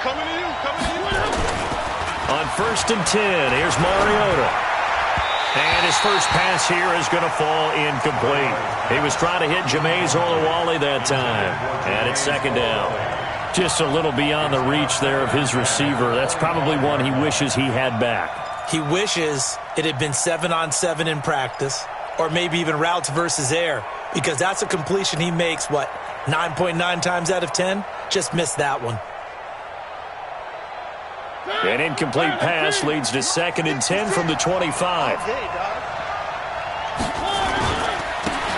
Coming to you. On 1st and 10, here's Mariota. And his first pass here is going to fall incomplete. He was trying to hit Jameis Olawale that time. And it's 2nd down. Just a little beyond the reach there of his receiver. That's probably one he wishes he had back. He wishes it had been 7-on-7 in practice, or maybe even routes versus air, because that's a completion he makes, 9.9 times out of 10? Just missed that one. An incomplete pass leads to 2nd and 10 from the 25.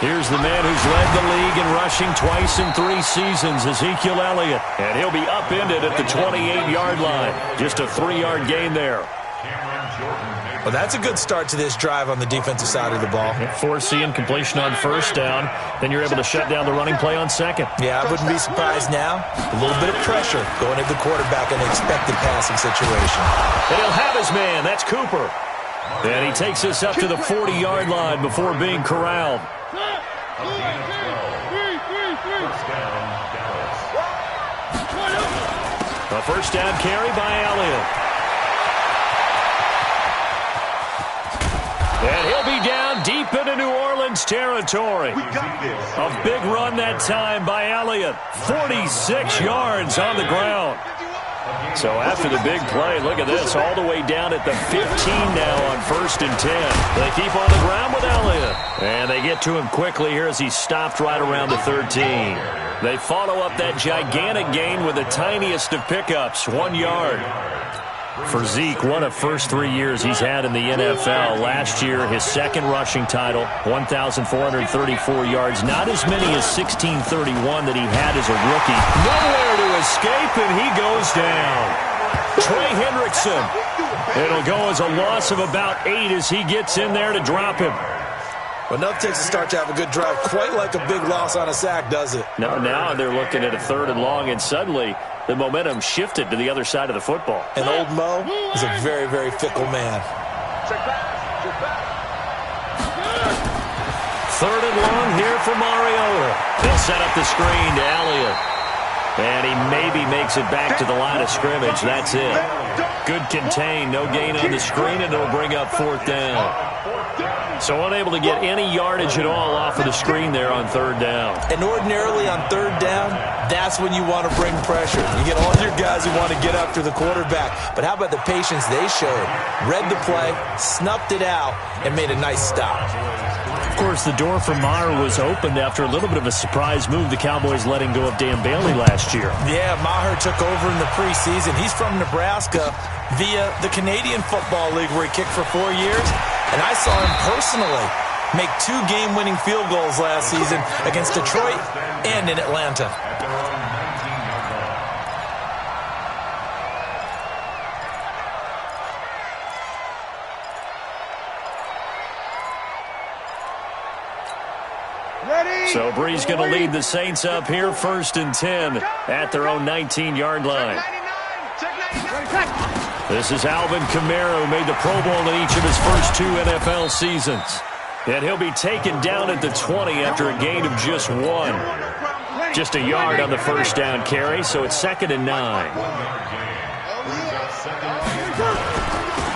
Here's the man who's led the league in rushing twice in 3 seasons, Ezekiel Elliott. And he'll be upended at the 28-yard line. Just a 3-yard gain there. Well, that's a good start to this drive on the defensive side of the ball. Force the incompletion on 1st down. Then you're able to shut down the running play on 2nd. Yeah, I wouldn't be surprised now. A little bit of pressure going at the quarterback in an expected passing situation. And he'll have his man. That's Cooper. And he takes us up to the 40-yard line before being corralled. A 1st down carry by Elliott. And he'll be down deep into New Orleans territory. A big run that time by Elliott. 46 yards on the ground. So after the big play, look at this, all the way down at the 15 now on 1st and 10. They keep on the ground with Elliott. And they get to him quickly here as he's stopped right around the 13. They follow up that gigantic gain with the tiniest of pickups, 1 yard. For Zeke, one of first 3 years he's had in the NFL. Last year, his 2nd rushing title, 1,434 yards. Not as many as 1,631 that he had as a rookie. Nowhere to escape, and he goes down. Trey Hendrickson. It'll go as a loss of about 8 as he gets in there to drop him. Well, enough takes a start to have a good drive. Quite like a big loss on a sack, does it? No, now they're looking at a 3rd and long, and suddenly the momentum shifted to the other side of the football. And old Mo is a very, very fickle man. 3rd and long here for Mariota. They'll set up the screen to Elliott. And he maybe makes it back to the line of scrimmage. That's it. Good contain, no gain on the screen, and it'll bring up 4th down. So unable to get any yardage at all off of the screen there on 3rd down. And ordinarily on 3rd down, that's when you want to bring pressure. You get all your guys who want to get after the quarterback. But how about the patience they showed? Read the play, snuffed it out, and made a nice stop. Of course, the door for Maher was opened after a little bit of a surprise move. The Cowboys letting go of Dan Bailey last year. Yeah, Maher took over in the preseason. He's from Nebraska via the Canadian Football League where he kicked for 4 years. And I saw him personally make 2 game-winning field goals last season against Detroit and in Atlanta. So Bree's going to lead the Saints up here, 1st and 10 at their own 19-yard line. This is Alvin Kamara, who made the Pro Bowl in each of his first 2 NFL seasons. And he'll be taken down at the 20 after a gain of just 1. Just a yard on the 1st down carry, so it's 2nd and 9.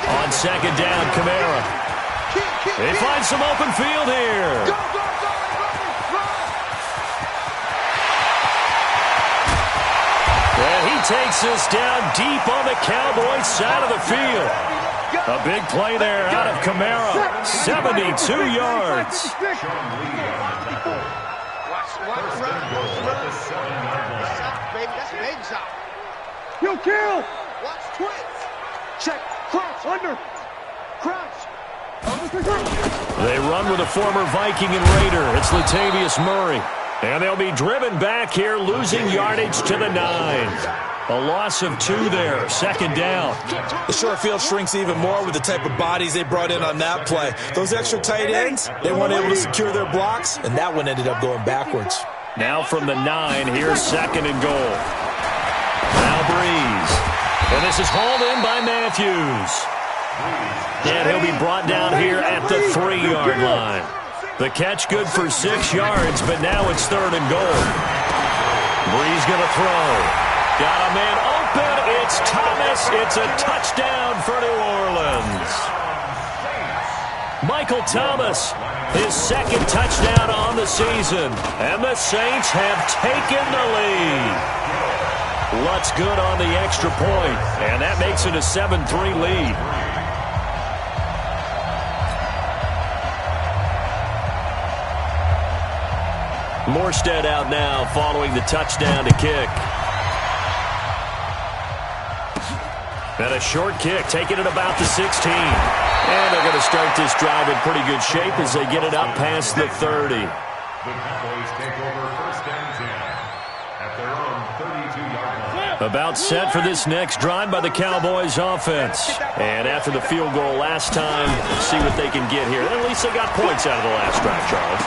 On 2nd down, Kamara. They find some open field here. And he takes us down deep on the Cowboys side of the field. A big play there out of Kamara. 72 yards. You kill. Watch twins. Check. Crouch. Under. Crouch. They run with a former Viking and Raider. It's Latavius Murray. And they'll be driven back here, losing yardage to the 9. A loss of 2 there, 2nd down. The short field shrinks even more with the type of bodies they brought in on that play. Those extra tight ends, they weren't able to secure their blocks, and that one ended up going backwards. Now from the 9, here's 2nd and goal. Now Breeze. And this is hauled in by Matthews. And he'll be brought down here at the 3-yard line. The catch good for 6 yards, but now it's 3rd and goal. Bree's going to throw. Got a man open. It's Thomas. It's a touchdown for New Orleans. Michael Thomas, his second touchdown on the season. And the Saints have taken the lead. Lutz good on the extra point. And that makes it a 7-3 lead. Morstead out now following the touchdown to kick. And a short kick, taking it about the 16. And they're going to start this drive in pretty good shape as they get it up past the 30. The Cowboys take over first and 10 at their own 32-yard line. About set for this next drive by the Cowboys offense. And after the field goal last time, see what they can get here. At least they got points out of the last drive, Charles.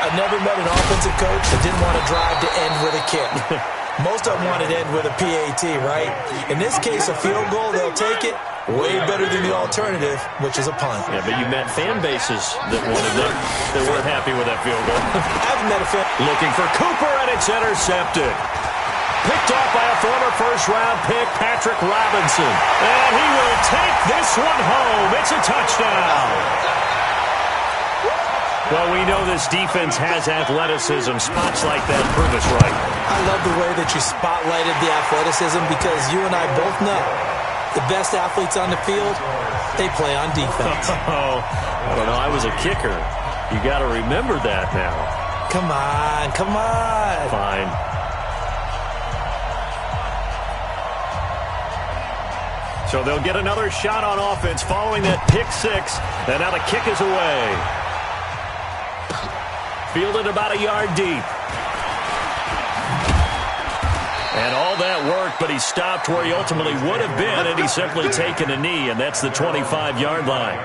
I've never met an offensive coach that didn't want to drive to end with a kick. Most of them want it to end with a PAT, right? In this case, a field goal, they'll take it. Way better than the alternative, which is a punt. Yeah, but you met fan bases that wanted that, that weren't happy with that field goal. I've met a fan. Looking for Cooper, and it's intercepted. Picked off by a former first-round pick, Patrick Robinson. And he will take this one home. It's a touchdown. Well, we know this defense has athleticism. Spots like that prove us right. I love the way that you spotlighted the athleticism because you and I both know the best athletes on the field, they play on defense. Oh, I don't know. I was a kicker. You got to remember that now. Come on, come on. Fine. So they'll get another shot on offense following that pick six. And now the kick is away. Fielded about a yard deep. And all that worked, but he stopped where he ultimately would have been, and he's simply taken a knee, and that's the 25-yard line.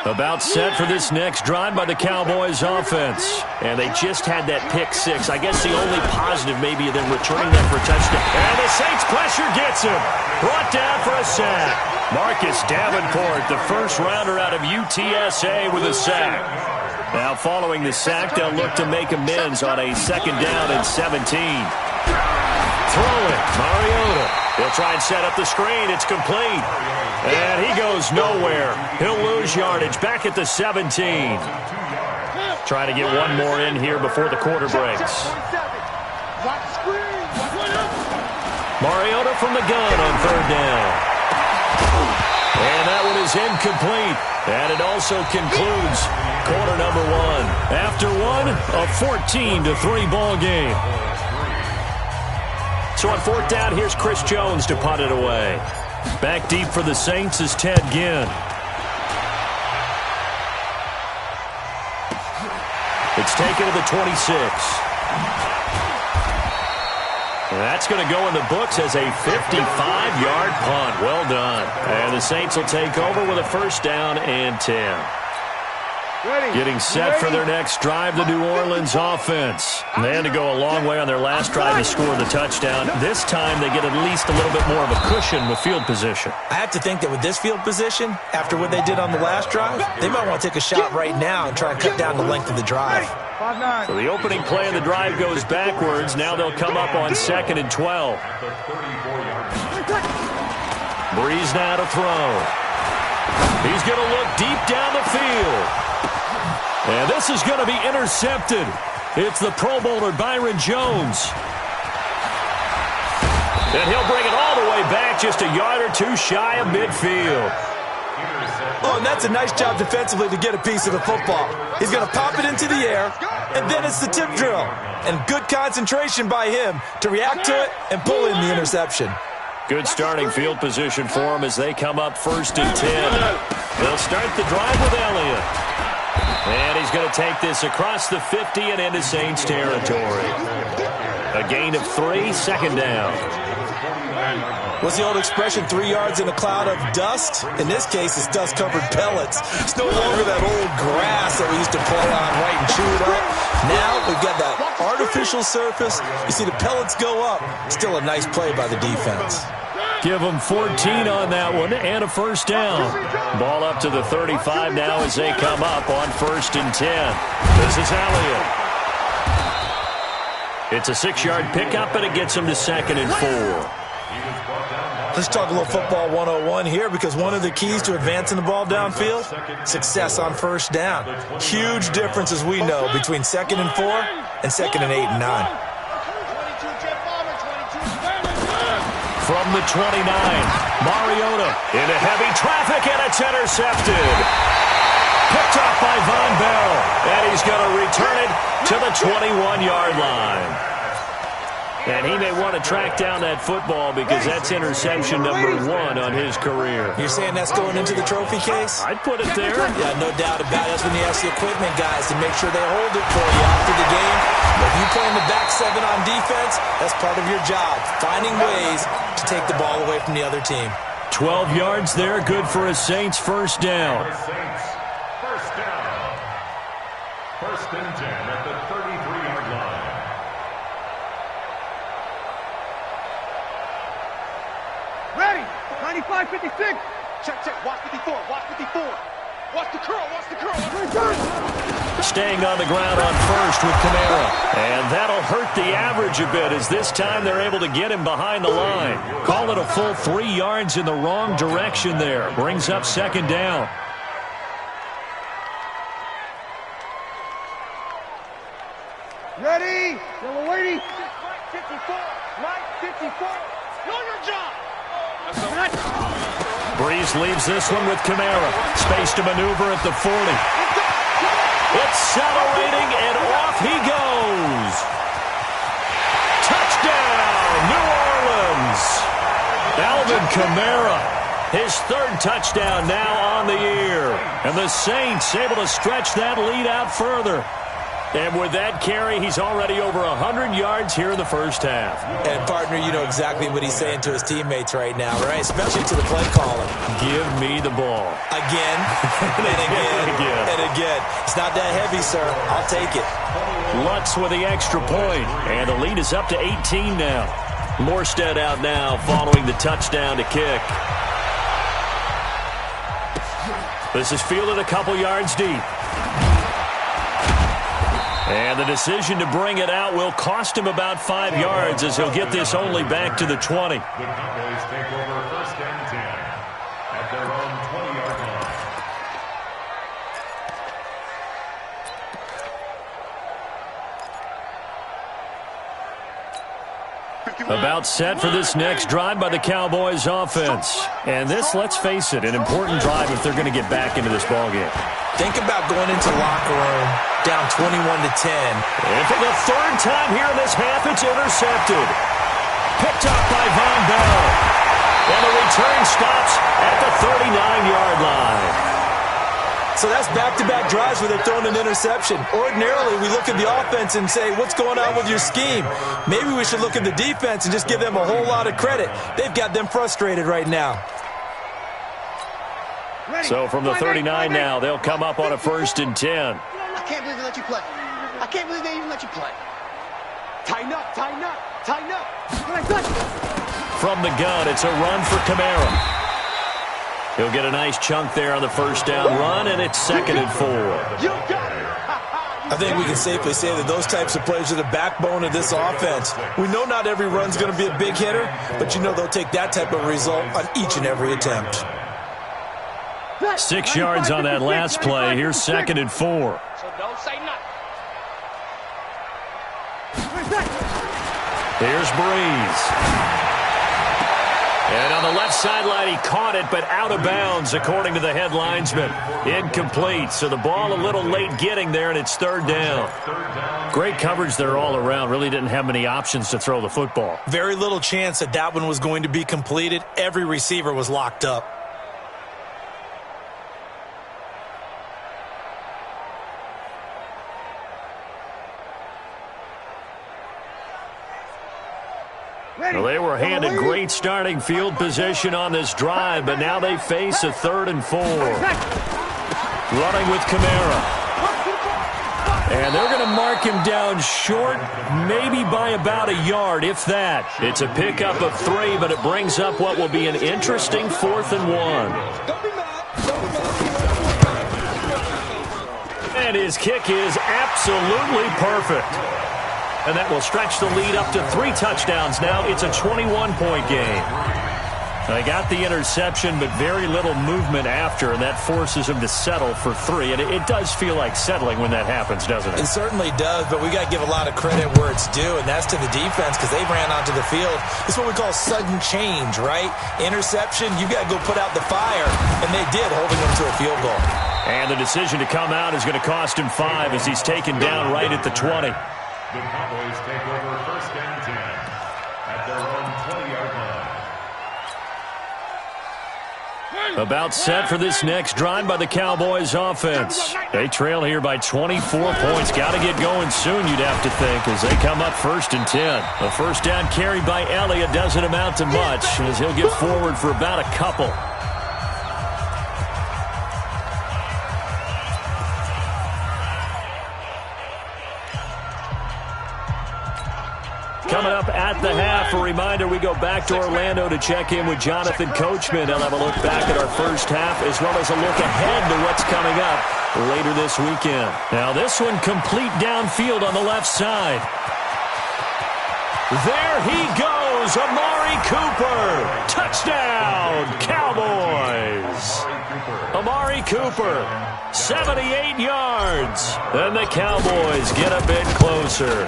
About set for this next drive by the Cowboys offense. And they just had that pick six. I guess the only positive maybe of them returning that for a touchdown. And the Saints pressure gets him. Brought down for a sack. Marcus Davenport, the first rounder out of UTSA with a sack. Now following the sack, they'll look to make amends on a second down and 17. Throw it, Mariota. He'll try and set up the screen. It's complete. And he goes nowhere. He'll lose yardage back at the 17. Trying to get one more in here before the quarter breaks. Mariota from the gun on third down. And that one is incomplete. And it also concludes quarter number one. After one, a 14-3 ball game. So on fourth down, here's Chris Jones to punt it away. Back deep for the Saints is Ted Ginn. It's taken to the 26. And that's going to go in the books as a 55-yard punt. Well done. And the Saints will take over with a first down and 10. Getting set for their next drive, the New Orleans offense. They had to go a long way on their last drive to score the touchdown. This time they get at least a little bit more of a cushion with field position. I have to think that with this field position, after what they did on the last drive, they might want to take a shot right now and try and cut down the length of the drive. So the opening play of the drive goes backwards. Now they'll come up on 2nd and 12. Breeze now to throw. He's going to look deep down the field. And this is going to be intercepted. It's the Pro Bowler Byron Jones. And he'll bring it all the way back just a yard or two shy of midfield. Oh, and that's a nice job defensively to get a piece of the football. He's going to pop it into the air, and then it's the tip drill. And good concentration by him to react to it and pull in the interception. Good starting field position for him as they come up 1st and 10. They'll start the drive with Elliott. And he's going to take this across the 50 and into Saints territory. A gain of 3, 2nd down. What's the old expression, 3 yards in a cloud of dust? In this case, it's dust-covered pellets. It's no longer that old grass that we used to play on, right, and chew it up. Now we've got that artificial surface. You see the pellets go up. Still a nice play by the defense. Give them 14 on that one and a first down. Ball up to the 35 now as they come up on 1st and 10. This is Elliott. It's a 6-yard pickup, and it gets him to 2nd and 4. Let's talk a little football 101 here, because one of the keys to advancing the ball downfield, success on 1st down. Huge difference, as we know, between 2nd and 4 and 2nd and 8 and 9. From the 29, Mariota into heavy traffic, and it's intercepted. Picked off by Von Bell, and he's going to return it to the 21-yard line. And he may want to track down that football, because that's interception number 1 on his career. You're saying that's going into the trophy case? I'd put it there. Yeah, no doubt about it. That's when you ask the equipment guys to make sure they hold it for you after the game. If you play in the back 7 on defense, that's part of your job, finding ways to take the ball away from the other team. 12 yards there, good for a Saints first down. First down. 1st and 10 at the 33-yard line. Ready. 95, 56. Check, check. Watch 54. Watch 54. Watch the curl. Watch the curl. Staying on the ground on 1st with Kamara. And that'll hurt the average a bit, as this time they're able to get him behind the line. Call it a full 3 yards in the wrong direction there. Brings up 2nd down. Ready. Number 80. 54. Mike 54. Know your job. Breeze leaves this one with Kamara. Space to maneuver at the 40. Accelerating, and off he goes. Touchdown, New Orleans. Alvin Kamara, his 3rd touchdown now on the year. And the Saints able to stretch that lead out further. And with that carry, he's already over 100 yards here in the first half. And, partner, you know exactly what he's saying to his teammates right now, right? Especially to the play caller. Give me the ball. Again, and again, and again. It's not that heavy, sir. I'll take it. Lutz with the extra point, and the lead is up to 18 now. Morstead out now following the touchdown to kick. This is fielded a couple yards deep. And the decision to bring it out will cost him about 5 yards, as he'll get this only back to the 20. The Cowboys take over 1st and 10 at their own 20-yard line. About set for this next drive by the Cowboys offense. And this, let's face it, an important drive if they're going to get back into this ballgame. Think about going into the locker room down 21-10. And for the 3rd time here in this half, it's intercepted. Picked up by Von Bell. And the return stops at the 39-yard line. So that's back-to-back drives where they're throwing an interception. Ordinarily, we look at the offense and say, what's going on with your scheme? Maybe we should look at the defense and just give them a whole lot of credit. They've got them frustrated right now. So from the 39 now, they'll come up on a 1st and 10. I can't believe they let you play. I can't believe they even let you play. Tighten up, tighten up, tighten up. From the gun, it's a run for Kamara. He'll get a nice chunk there on the 1st down run, and it's 2nd and 4. You got it. I think we can safely say that those types of plays are the backbone of this offense. We know not every run's going to be a big hitter, but you know they'll take that type of result on each and every attempt. 6 yards on that last play. Here's 2nd and 4. So don't say nothing. Here's Breeze. And on the left sideline, he caught it, but out of bounds, according to the head linesman. Incomplete, so the ball a little late getting there, and it's 3rd down. Great coverage there all around. Really didn't have many options to throw the football. Very little chance that that one was going to be completed. Every receiver was locked up. Well, they were handed great starting field position on this drive, but now they face a 3rd and 4. Running with Kamara. And they're going to mark him down short, maybe by about a yard, if that. It's a pickup of 3, but it brings up what will be an interesting 4th and 1. And his kick is absolutely perfect. And that will stretch the lead up to 3 touchdowns now. It's a 21-point game. They got the interception, but very little movement after, and that forces him to settle for 3. And it does feel like settling when that happens, doesn't it? It certainly does, but we got to give a lot of credit where it's due, and that's to the defense because they ran onto the field. It's what we call sudden change, right? Interception, you got to go put out the fire, and they did, holding them to a field goal. And the decision to come out is going to cost him 5 as he's taken down right at the 20. The Cowboys take over 1st and 10 at their own 20-yard line. About set for this next drive by the Cowboys offense. They trail here by 24 points. Got to get going soon, you'd have to think, as they come up 1st and 10. The first down carry by Elliott doesn't amount to much as he'll get forward for about a couple. Coming up at the half, a reminder, we go back to Orlando to check in with Jonathan Coachman. He'll have a look back at our first half as well as a look ahead to what's coming up later this weekend. Now this one complete downfield on the left side. There he goes, Amari Cooper. Touchdown, Cowboys. Amari Cooper, 78 yards. And the Cowboys get a bit closer.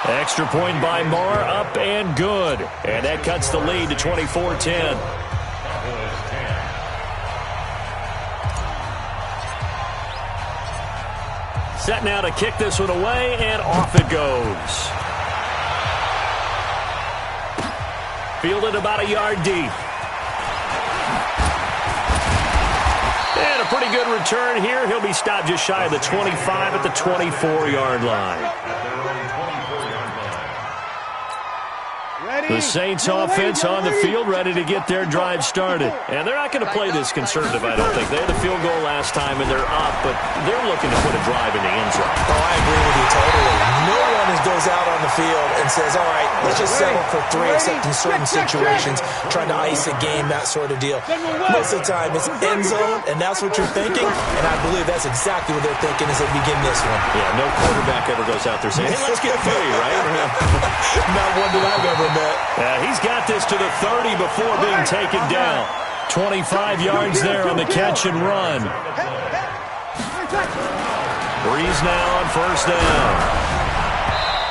Extra point by Marr, up and good. And that cuts the lead to 24-10. Set now to kick this one away, and off it goes. Fielded about a yard deep. And a pretty good return here. He'll be stopped just shy of the 25 at the 24-yard line. The Saints offense on the field, ready to get their drive started. And they're not going to play this conservative, I don't think. They had the field goal last time, and they're up, but they're looking to put a drive in the end zone. Oh, I agree with you totally. No one goes out on the field and says, all right, let's just settle for 3, except in certain situations, trying to ice a game, that sort of deal. Most of the time, it's end zone, and that's what you're thinking, and I believe that's exactly what they're thinking as they begin this one. Yeah, no quarterback ever goes out there saying, hey, let's get free, right? Not one that I've ever met. He's got this to the 30 before being taken down. 25 yards there on the catch and run. Breeze now on first down.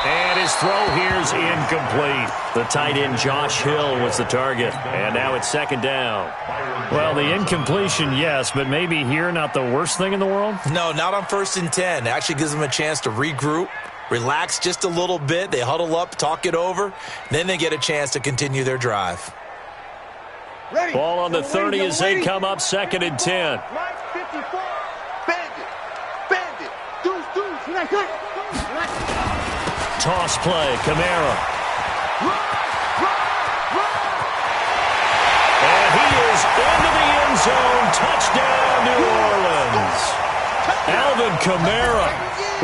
And his throw here's incomplete. The tight end Josh Hill was the target. And now it's 2nd down. Well, the incompletion, yes, but maybe here not the worst thing in the world? No, not on 1st and 10. It actually gives them a chance to regroup, relax just a little bit. They huddle up, talk it over. Then they get a chance to continue their drive. Ball on the 30 as they come up 2nd and 10. Toss play, Kamara. And he is into the end zone. Touchdown, New Orleans. Alvin Kamara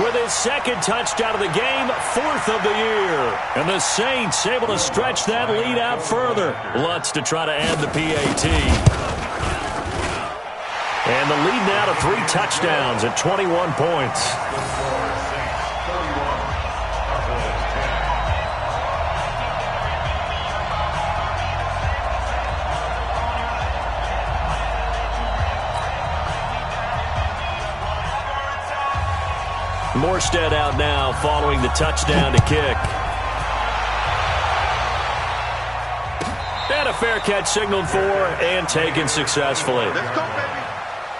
with his 2nd touchdown of the game, 4th of the year. And the Saints able to stretch that lead out further. Lutz to try to add the PAT. And the lead now to 3 touchdowns at 21 points. Morstead out now following the touchdown to kick. And a fair catch signaled for and taken successfully. Let's go, baby.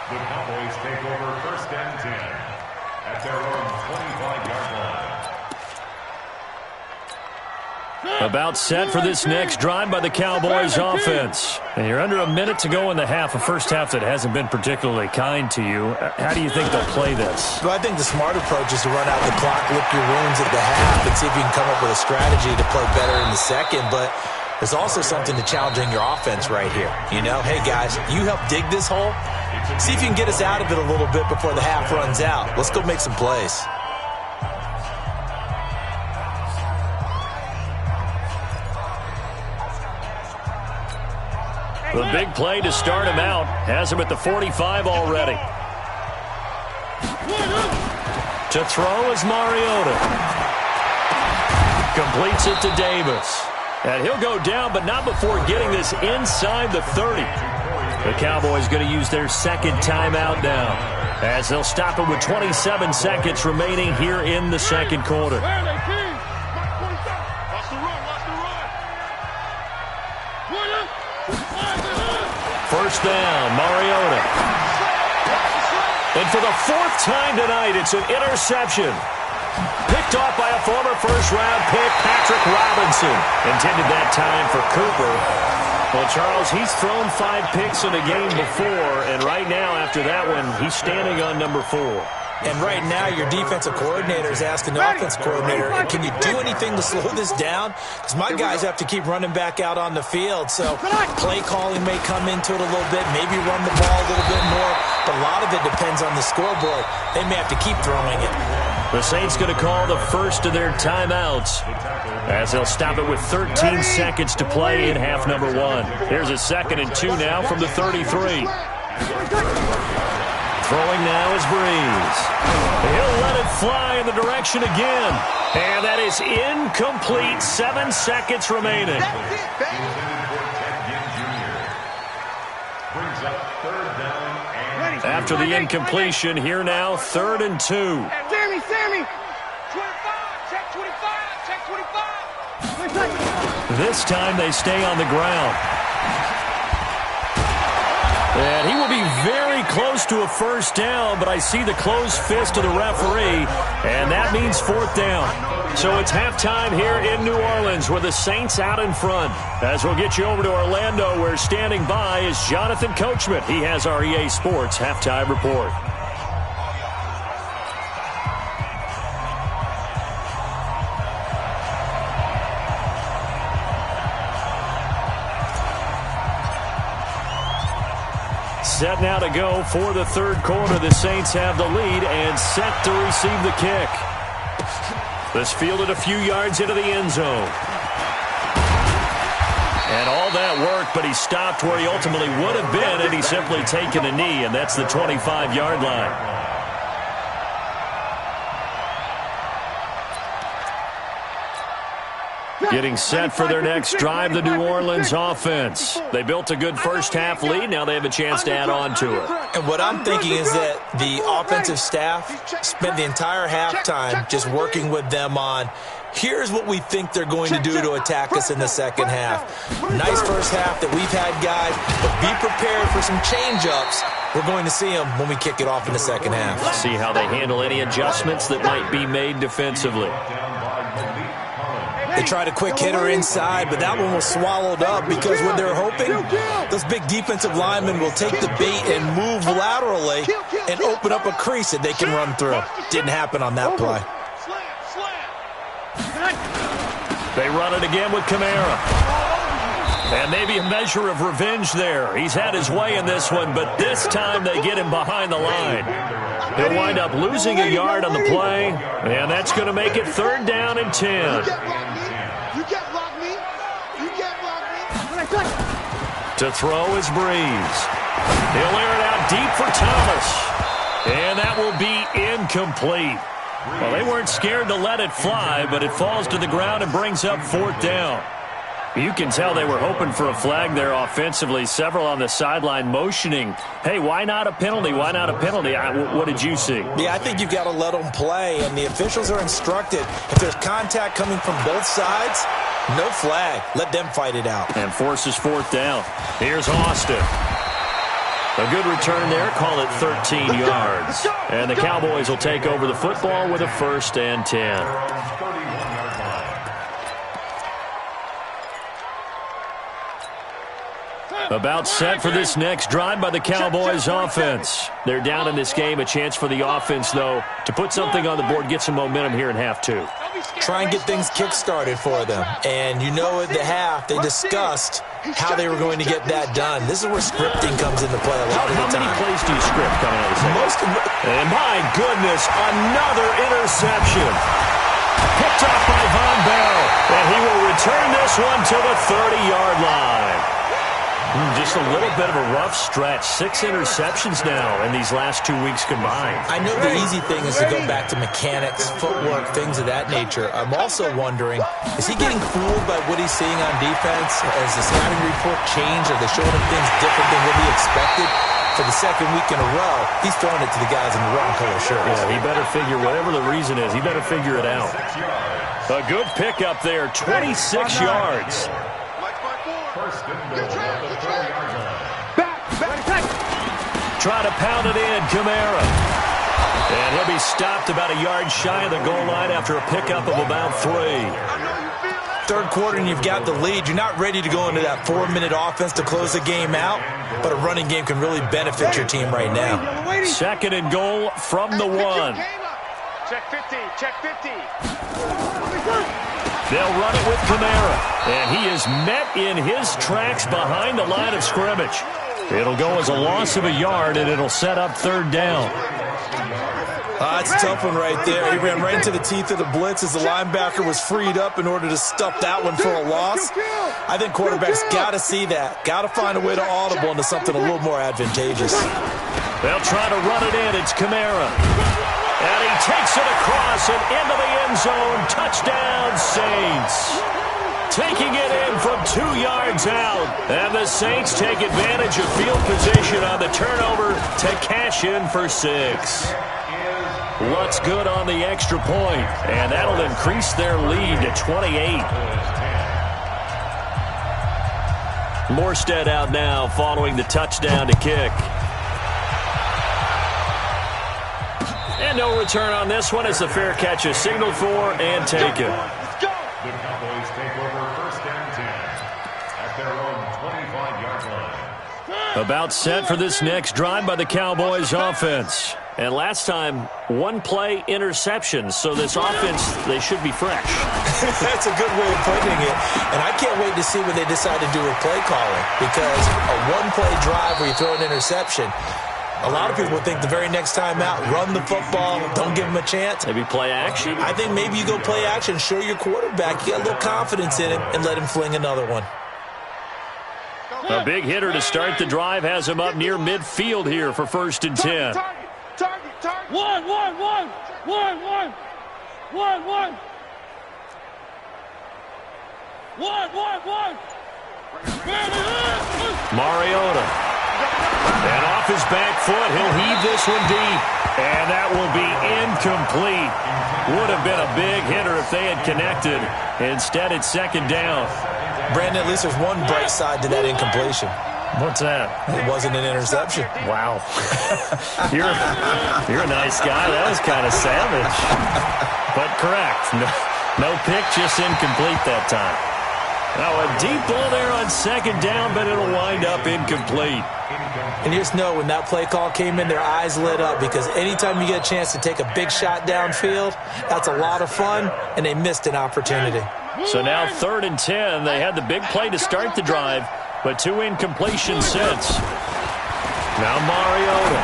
The Cowboys take over 1st and 10 at their own 25-yard line. About set for this next drive by the Cowboys offense. And you're under a minute to go in the half, a first half that hasn't been particularly kind to you. How do you think they'll play this? Well, I think the smart approach is to run out the clock, lick your wounds at the half, and see if you can come up with a strategy to play better in the second. But there's also something to challenging your offense right here. You know, hey, guys, you help dig this hole. See if you can get us out of it a little bit before the half runs out. Let's go make some plays. The big play to start him out has him at the 45 already. To throw is Mariota. Completes it to Davis. And he'll go down, but not before getting this inside the 30. The Cowboys going to use their second timeout now, as they'll stop it with 27 seconds remaining here in the second quarter. First down, Mariota. And for the fourth time tonight, it's an interception. Picked off by a former first-round pick, Patrick Robinson. Intended that time for Cooper. Well, Charles, he's thrown 5 picks in a game before, and right now, after that one, he's standing on number 4. And right now, your defensive coordinator is asking the offense coordinator, can you do anything to slow this down? Because my guys have to keep running back out on the field. So play calling may come into it a little bit, maybe run the ball a little bit more. But a lot of it depends on the scoreboard. They may have to keep throwing it. The Saints going to call the first of their timeouts, as they'll stop it with 13 seconds to play in half number 1. Here's a 2nd and 2 now from the 33. Throwing now is Breeze. He'll let it fly in the direction again. And that is incomplete. 7 seconds remaining. After the incompletion, here now, 3rd and 2. Sammy! 25, check 25, check 25. This time they stay on the ground. And he will be very close to a first down, but I see the closed fist of the referee, and that means 4th down. So it's halftime here in New Orleans with the Saints out in front. As we'll get you over to Orlando, where standing by is Jonathan Coachman. He has our EA Sports halftime report. Set now to go for the 3rd quarter. The Saints have the lead and set to receive the kick. This fielded a few yards into the end zone. And all that work, but he stopped where he ultimately would have been had he simply taken a knee, and that's the 25-yard line. Getting set for their next drive, the New Orleans offense. They built a good first-half lead. Now they have a chance to add on to it. And what I'm thinking is that the offensive staff spent the entire halftime just working with them on, here's what we think they're going to do to attack us in the second half. Nice first half that we've had, guys, but be prepared for some change-ups. We're going to see them when we kick it off in the second half. See how they handle any adjustments that might be made defensively. They tried a quick hitter inside, but that one was swallowed up because what they're hoping, those big defensive linemen will take the bait and move laterally and open up a crease that they can run through. Didn't happen on that play. They run it again with Kamara. And maybe a measure of revenge there. He's had his way in this one, but this time they get him behind the line. He'll wind up losing a yard on the play, and that's going to make it 3rd down and 10. To throw is Breeze. He'll air it out deep for Thomas. And that will be incomplete. Well, they weren't scared to let it fly, but it falls to the ground and brings up 4th down. You can tell they were hoping for a flag there offensively. Several on the sideline motioning, hey, why not a penalty? Why not a penalty? What did you see? Yeah, I think you've got to let them play, and the officials are instructed. If there's contact coming from both sides, no flag. Let them fight it out. And forces 4th down. Here's Austin. A good return there. Call it 13 yards. And the Cowboys will take over the football with a 1st and 10. About set for this next drive by the Cowboys offense. They're down in this game. A chance for the offense, though, to put something on the board, get some momentum here in half two. Try and get things kick-started for them. And you know at the half, they discussed how they were going to get that done. This is where scripting comes into play a lot of the time. How many plays do you script coming out of the second? And my goodness, another interception. Picked off by Von Bell. And he will return this one to the 30-yard line. Just a little bit of a rough stretch. 6 interceptions now in these last 2 weeks combined. I know the easy thing is to go back to mechanics, footwork, things of that nature. I'm also wondering, is he getting fooled by what he's seeing on defense? Has the scouting report changed? Are they showing him things different than what he expected? For the second week in a row, he's throwing it to the guys in the wrong color shirts. Yeah, he better figure, whatever the reason is, he better figure it out. A good pickup there, 26 yards. Try to pound it in, Kamara. And he'll be stopped about a yard shy of the goal line after a pickup of about 3. Third quarter and you've got the lead. You're not ready to go into that 4-minute offense to close the game out, but a running game can really benefit your team right now. Second and goal from the 1. Check 50, check 50. They'll run it with Kamara, and he is met in his tracks behind the line of scrimmage. It'll go as a loss of a yard, and it'll set up third down. That's a tough one right there. He ran right into the teeth of the blitz as the linebacker was freed up in order to stuff that one for a loss. I think quarterbacks got to see that. Got to find a way to audible into something a little more advantageous. They'll try to run it in. It's Kamara. And he takes it across and into the end zone. Touchdown, Saints. Taking it in from 2 yards out. And the Saints take advantage of field position on the turnover to cash in for 6. What's good on the extra point, and that'll increase their lead to 28. Morstead out now following the touchdown to kick. And no return on this one as the fair catch is signaled for and taken. The Cowboys take over first and 10 at their own 25-yard line. About set for this next drive by the Cowboys offense. And last time, 1 play interception, so this offense, they should be fresh. That's a good way of putting it. And I can't wait to see what they decide to do with play calling, because a 1-play drive where you throw an interception, a lot of people think the very next time out, run the football, don't give them a chance. Maybe play action? I think maybe you go play action, show your quarterback you got a little confidence in him, and let him fling another one. A big hitter to start the drive has him up near midfield here for first and 10. Target. 1. Mariota. And off his back foot, he'll heave this one deep. And that will be incomplete. Would have been a big hitter if they had connected. Instead, it's second down. Brandon, at least there's one bright side to that incompletion. What's that? It wasn't an interception. Wow. You're a nice guy. That was kind of savage. But correct. No pick, just incomplete that time. Now a deep ball there on second down, but it'll wind up incomplete. And you just know when that play call came in, their eyes lit up, because anytime you get a chance to take a big shot downfield, that's a lot of fun, and they missed an opportunity. So now 3rd and 10. They had the big play to start the drive, but 2 incompletions since. Now Mariota.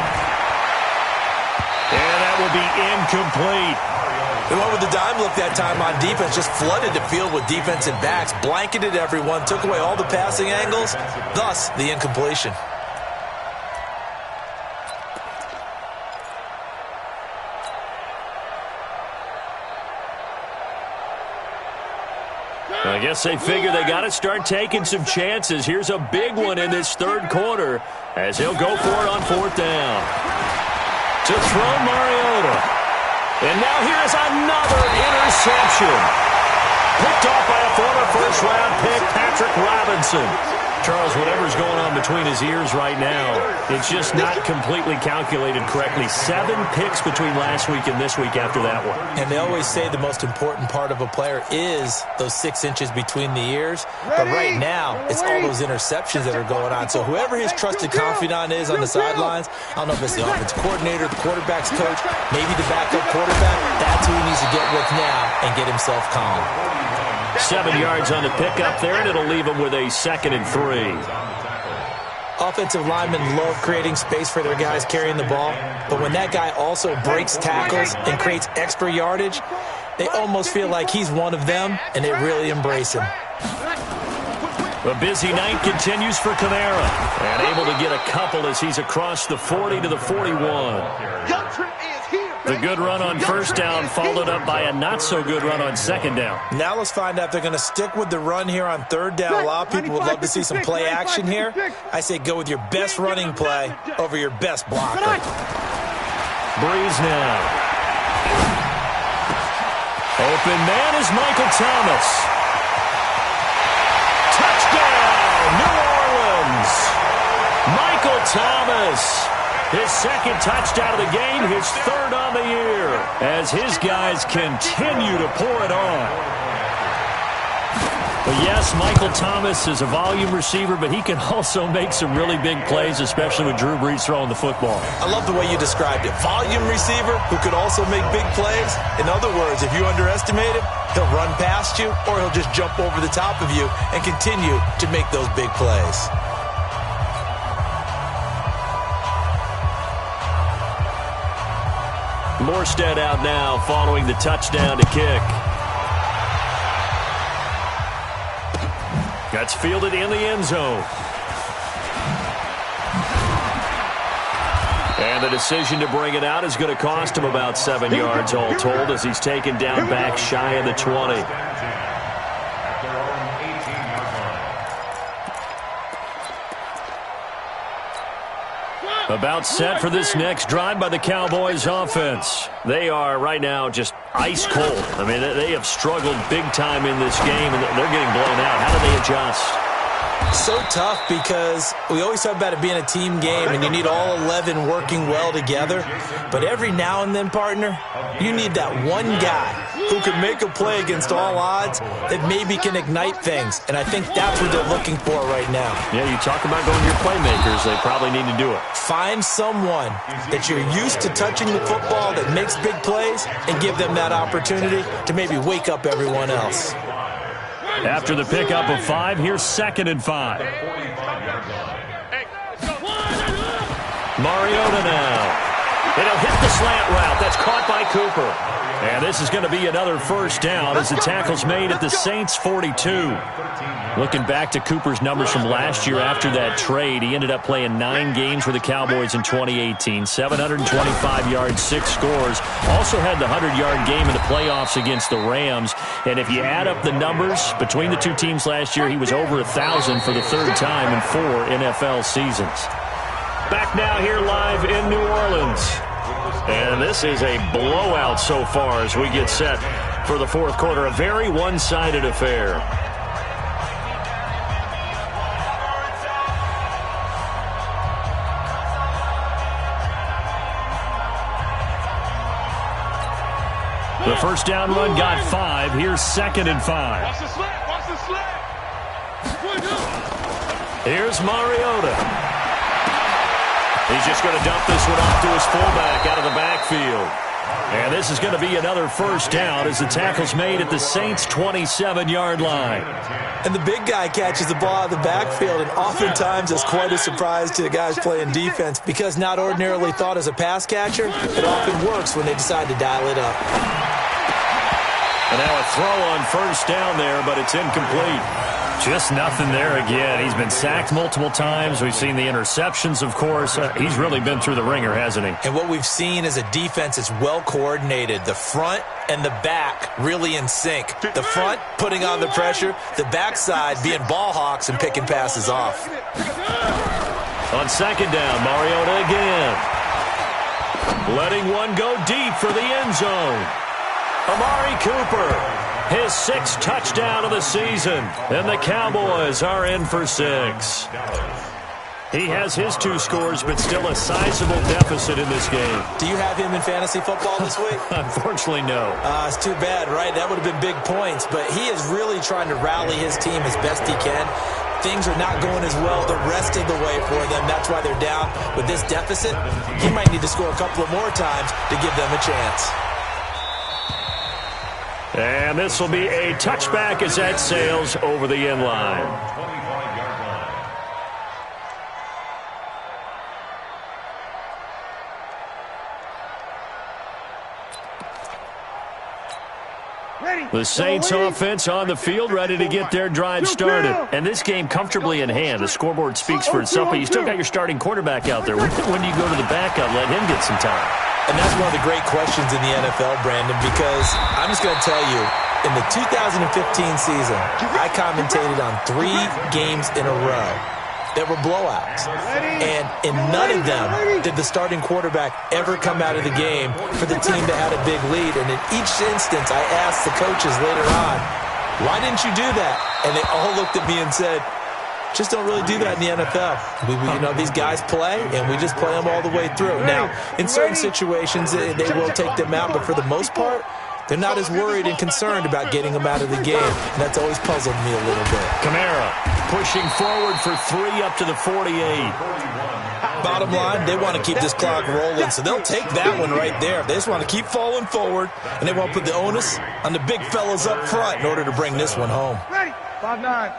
And that will be incomplete. The one with the dime look that time on defense just flooded the field with defensive backs, blanketed everyone, took away all the passing angles, thus the incompletion. I guess they figure they got to start taking some chances. Here's a big one in this third quarter as he'll go for it on 4th down. To throw Mariota. And now here's another interception. Picked off by a former first-round pick, Patrick Robinson. Charles, whatever's going on between his ears right now, it's just not completely calculated correctly. 7 picks between last week and this week after that one. And they always say the most important part of a player is those 6 inches between the ears. But right now, it's all those interceptions that are going on. So whoever his trusted confidant is on the sidelines, I don't know if it's the offense coordinator, the quarterback's coach, maybe the backup quarterback, that's who he needs to get with now and get himself calm. 7 yards on the pickup there, and it'll leave him with a 2nd and 3. Offensive linemen love creating space for their guys carrying the ball, but when that guy also breaks tackles and creates extra yardage, they almost feel like he's one of them, and they really embrace him. A busy night continues for Kamara, and able to get a couple as he's across the 40 to the 41. The good run on first down followed up by a not-so-good run on second down. Now let's find out if they're going to stick with the run here on third down. A lot of people would love to see some play action here. I say go with your best running play over your best blocker. Breeze now. Open man is Michael Thomas. Touchdown, New Orleans. Michael Thomas. His 2nd touchdown of the game, his 3rd on the year, as his guys continue to pour it on. But yes, Michael Thomas is a volume receiver, but he can also make some really big plays, especially with Drew Brees throwing the football. I love the way you described it. Volume receiver who could also make big plays. In other words, if you underestimate him, he'll run past you or he'll just jump over the top of you and continue to make those big plays. Morstead out now following the touchdown to kick. That's fielded in the end zone. And the decision to bring it out is going to cost him about 7 yards all told as he's taken down back shy of the 20. About set for this next drive by the Cowboys offense. They are right now just ice cold. I mean, they have struggled big time in this game, and they're getting blown out. How do they adjust? So tough because we always talk about it being a team game and you need all 11 working well together. But every now and then, partner, you need that one guy who can make a play against all odds that maybe can ignite things. And I think that's what they're looking for right now. Yeah, you talk about going to your playmakers. They probably need to do it. Find someone that you're used to touching the football that makes big plays and give them that opportunity to maybe wake up everyone else. After the pickup of 5, here's 2nd and 5. Mariota now. It'll hit the slant route. That's caught by Cooper. And this is going to be another first down as the tackle's made at the Saints' 42. Looking back to Cooper's numbers from last year after that trade, he ended up playing 9 games for the Cowboys in 2018. 725 yards, 6 scores. Also had the 100-yard game in the playoffs against the Rams. And if you add up the numbers between the two teams last year, he was over 1,000 for the 3rd time in 4 NFL seasons. Back now here live in New Orleans. And this is a blowout so far as we get set for the 4th quarter. A very one-sided affair. The first down run got 5. Here's 2nd and 5. Watch the slant. Watch the slant. Here's Mariota. He's just going to dump this one off to his fullback out of the backfield. And this is going to be another first down as the tackle's made at the Saints' 27-yard line. And the big guy catches the ball out of the backfield, and oftentimes it's quite a surprise to the guys playing defense because not ordinarily thought as a pass catcher, it often works when they decide to dial it up. And now a throw on first down there, but it's incomplete. Just nothing there again. He's been sacked multiple times. We've seen the interceptions, of course. He's really been through the ringer, hasn't he? And what we've seen is a defense that's well coordinated. The front and the back really in sync. The front putting on the pressure, the backside being ball hawks and picking passes off. On 2nd down, Mariota again. Letting one go deep for the end zone. Amari Cooper. his 6th touchdown of the season. And the Cowboys are in for 6. He has his 2 scores, but still a sizable deficit in this game. Do you have him in fantasy football this week? Unfortunately, no. It's too bad, right? That would have been big points, but he is really trying to rally his team as best he can. Things are not going as well the rest of the way for them. That's why they're down. With this deficit, he might need to score a couple of more times to give them a chance. And this will be a touchback as that sails over the end line. The Saints offense on the field, ready to get their drive started. And this game comfortably in hand. The scoreboard speaks for itself, but you still got your starting quarterback out there. When do you go to the backup, let him get some time? And that's one of the great questions in the NFL, Brandon, because I'm just going to tell you, in the 2015 season, I commentated on 3 games in a row that were blowouts. And in none of them did the starting quarterback ever come out of the game for the team that had a big lead. And in each instance, I asked the coaches later on, why didn't you do that? And they all looked at me and said, just don't really do that in the NFL. You know, these guys play, and we just play them all the way through. Now, in certain situations, they will take them out, but for the most part, they're not as worried and concerned about getting them out of the game. And that's always puzzled me a little bit. Kamara pushing forward for 3 up to the 48. Bottom line, they want to keep this clock rolling, so they'll take that one right there. They just want to keep falling forward, and they want to put the onus on the big fellas up front in order to bring this one home. Ready. 5-9.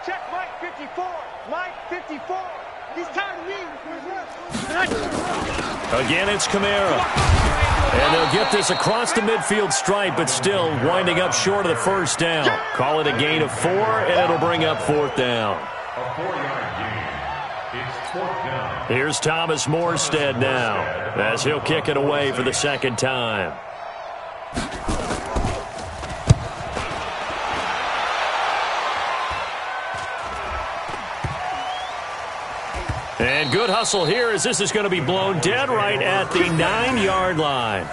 Check Mike 54. Mike 54. He's tired of me. Again, it's Kamara. And they'll get this across the midfield stripe, but still winding up short of the first down. Call it a gain of 4, and it'll bring up 4th down. A 4-yard gain. It's 4th down. Here's Thomas Morstead now, as he'll kick it away for the 2nd time. And good hustle here as this is going to be blown dead right at the 9-yard line.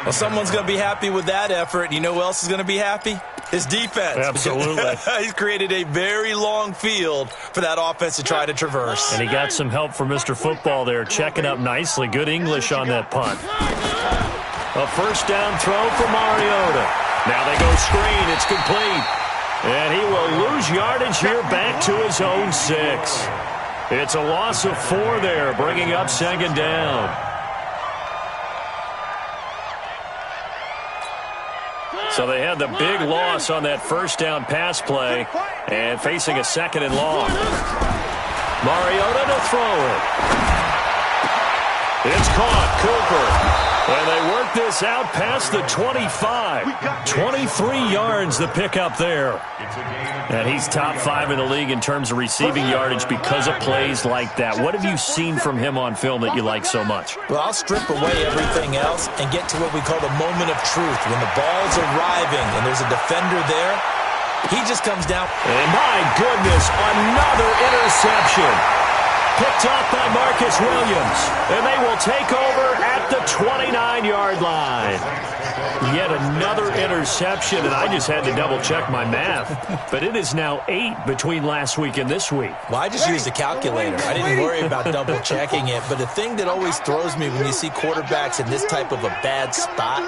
Well, someone's going to be happy with that effort. You know who else is going to be happy? His defense. Absolutely. He's created a very long field for that offense to try to traverse. And he got some help from Mr. Football there, checking up nicely. Good English on that punt. A 1st down throw for Mariota. Now they go screen. It's complete. And he will lose yardage here back to his own 6. It's a loss of 4 there, bringing up 2nd down. So they had the big loss on that 1st down pass play and facing a 2nd and long. Mariota to throw it. It's caught. Cooper. And they work this out past the 25. 23 yards the pickup there. And he's top 5 in the league in terms of receiving yardage because of plays like that. What have you seen from him on film that you like so much? Well, I'll strip away everything else and get to what we call the moment of truth. When the ball's arriving and there's a defender there, he just comes down. And my goodness, another interception. Picked off by Marcus Williams. And they will take over at the 29-yard line. Yet another interception, and I just had to double-check my math. But it is now 8 between last week and this week. Well, I just used a calculator. I didn't worry about double-checking it. But the thing that always throws me when you see quarterbacks in this type of a bad spot,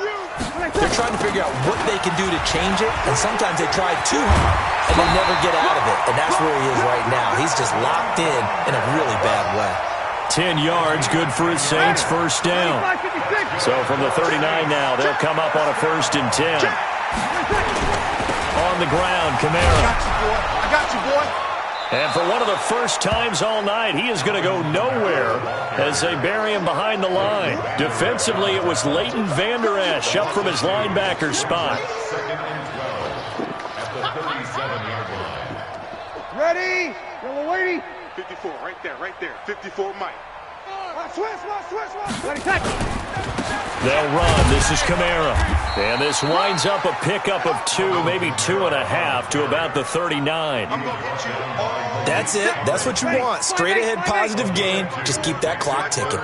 they're trying to figure out what they can do to change it, and sometimes they try too hard, and they never get out of it. And that's where he is right now. He's just locked in a really bad way. 10 yards, good for his Saints, 1st down. So from the 39 now, they'll come up on a 1st and 10. On the ground, Kamara. I got you, boy. And for one of the first times all night, he is going to go nowhere as they bury him behind the line. Defensively, it was Leighton Vander Esch up from his linebacker spot. 2nd and 12 at the 37-yard line. Ready? Yellow lady. 54, right there. 54, Mike. Switch. Ready, touch. They'll run. This is Kamara. And this winds up a pickup of 2, maybe 2.5 to about the 39. That's it. That's what you want. Straight ahead positive gain. Just keep that clock ticking.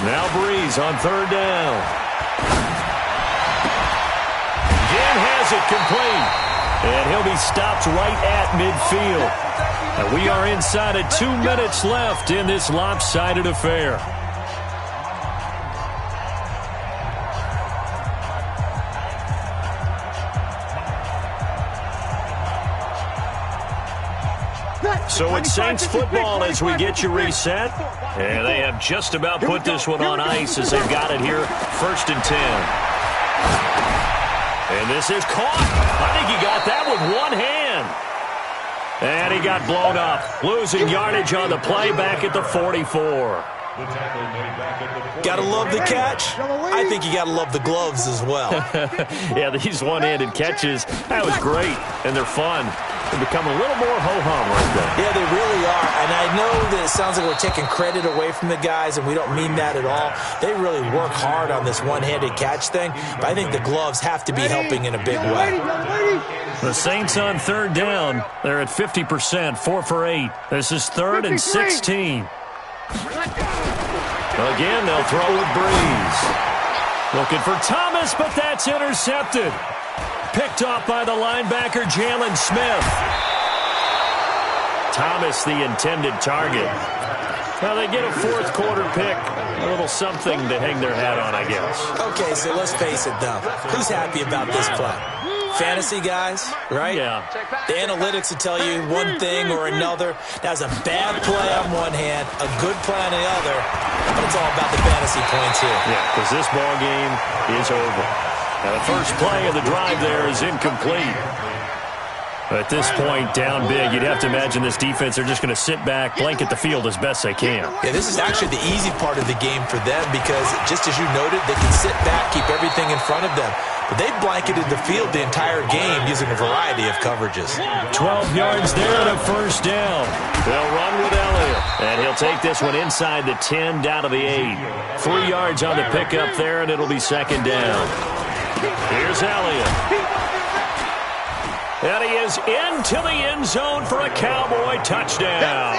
Now Breeze on 3rd down. throws it complete. And he'll be stopped right at midfield. And we are inside of 2 minutes left in this lopsided affair. So it's Saints football as we get you reset. And they have just about put this one on ice as they've got it here, 1st and 10. And this is caught. I think he got that with one hand. And he got blown up, losing yardage on the play back at the 44. Gotta love the catch. I think you gotta love the gloves as well. Yeah, these one-handed catches, that was great, and they're fun. They become a little more ho-hum right there. Yeah, they really are, and I know that it sounds like we're taking credit away from the guys, and we don't mean that at all. They really work hard on this one-handed catch thing, but I think the gloves have to be helping in a big way. The Saints on 3rd down. They're at 50%, 4 for 8. This is 3rd and 16. Again, they'll throw with Breeze. Looking for Thomas, but that's intercepted. Picked off by the linebacker, Jalen Smith. Thomas, the intended target. Well, they get a 4th quarter pick. A little something to hang their hat on, I guess. Okay, so let's face it, though. Who's happy about this play? Fantasy guys, right? Yeah. The analytics will tell you one thing or another. That was a bad play on one hand, a good play on the other, but it's all about the fantasy points here. Yeah, because this ball game is over. Now, the first play of the drive there is incomplete. At this point, down big, you'd have to imagine this defense, they're just going to sit back, blanket the field as best they can. Yeah, this is actually the easy part of the game for them because, just as you noted, they can sit back, keep everything in front of them. But they blanketed the field the entire game using a variety of coverages. 12 yards there and a 1st down. They'll run with Elliott. And he'll take this one inside the 10, down to the 8. 3 yards on the pickup there, and it'll be 2nd down. Here's Elliott. And he is into the end zone for a Cowboy touchdown.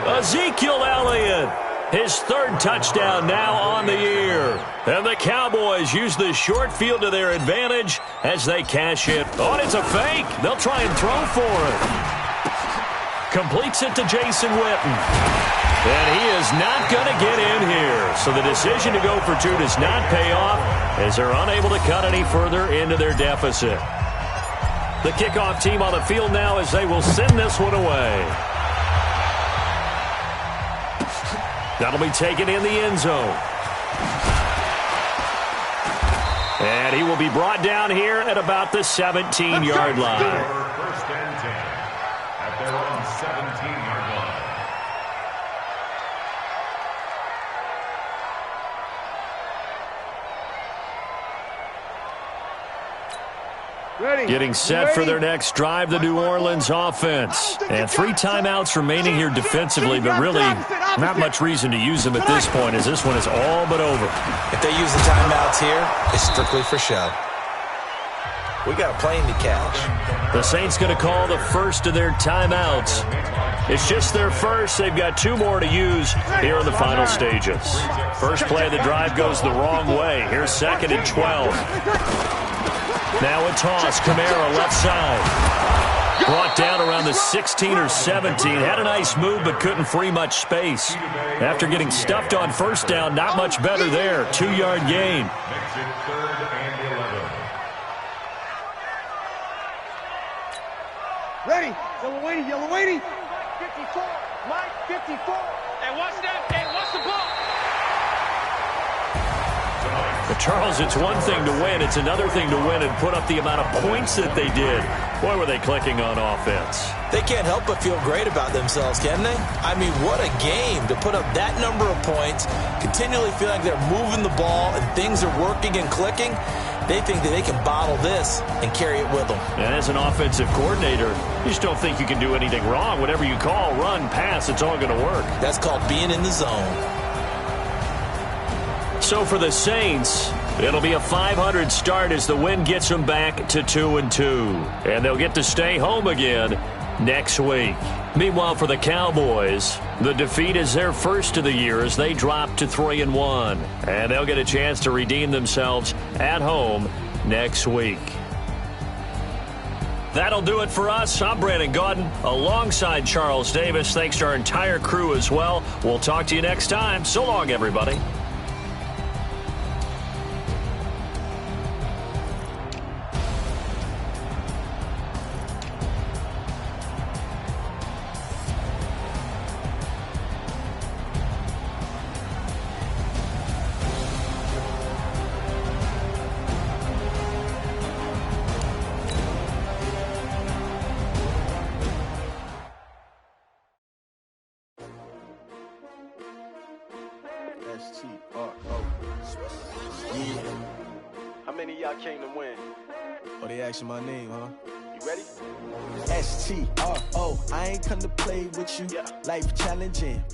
Ezekiel Elliott, his 3rd touchdown now on the year. And the Cowboys use the short field to their advantage as they cash it. Oh, and it's a fake. They'll try and throw for it. Completes it to Jason Witten. And he is not going to get in here. So the decision to go for 2 does not pay off as they're unable to cut any further into their deficit. The kickoff team on the field now as they will send this one away. That'll be taken in the end zone. And he will be brought down here at about the 17-yard line. 1st and 10 at their own 17-yard line. Getting set for their next drive, the New Orleans offense. And 3 timeouts remaining here defensively, but really not much reason to use them at this point as this one is all but over. If they use the timeouts here, it's strictly for show. We got a plane to catch. The Saints going to call the first of their timeouts. It's just their first. They've got 2 more to use here in the final stages. First play of the drive goes the wrong way. Here's 2nd and 12. Now a toss, Kamara left side. Brought down around the 16 or 17. Had a nice move but couldn't free much space. After getting stuffed on 1st down, not much better there. 2-yard gain. Makes it 3rd and 11. Ready. Yellow waiting. Yellow waiting. 54. Mike 54. Hey, watch that. Hey, watch the ball. But Charles, it's one thing to win. It's another thing to win and put up the amount of points that they did. Boy, were they clicking on offense. They can't help but feel great about themselves, can they? I mean, what a game to put up that number of points, continually feel like they're moving the ball and things are working and clicking. They think that they can bottle this and carry it with them. And as an offensive coordinator, you just don't think you can do anything wrong. Whatever you call, run, pass, it's all going to work. That's called being in the zone. So for the Saints, it'll be a 500 start as the win gets them back to 2-2. And they'll get to stay home again next week. Meanwhile, for the Cowboys, the defeat is their first of the year as they drop to 3-1. And they'll get a chance to redeem themselves at home next week. That'll do it for us. I'm Brandon Gaudin alongside Charles Davis. Thanks to our entire crew as well. We'll talk to you next time. So long, everybody. Yeah. How many of y'all came to win? Oh, they asking my name, huh? You ready? STRO. I ain't come to play with you. Yeah. Life challenging.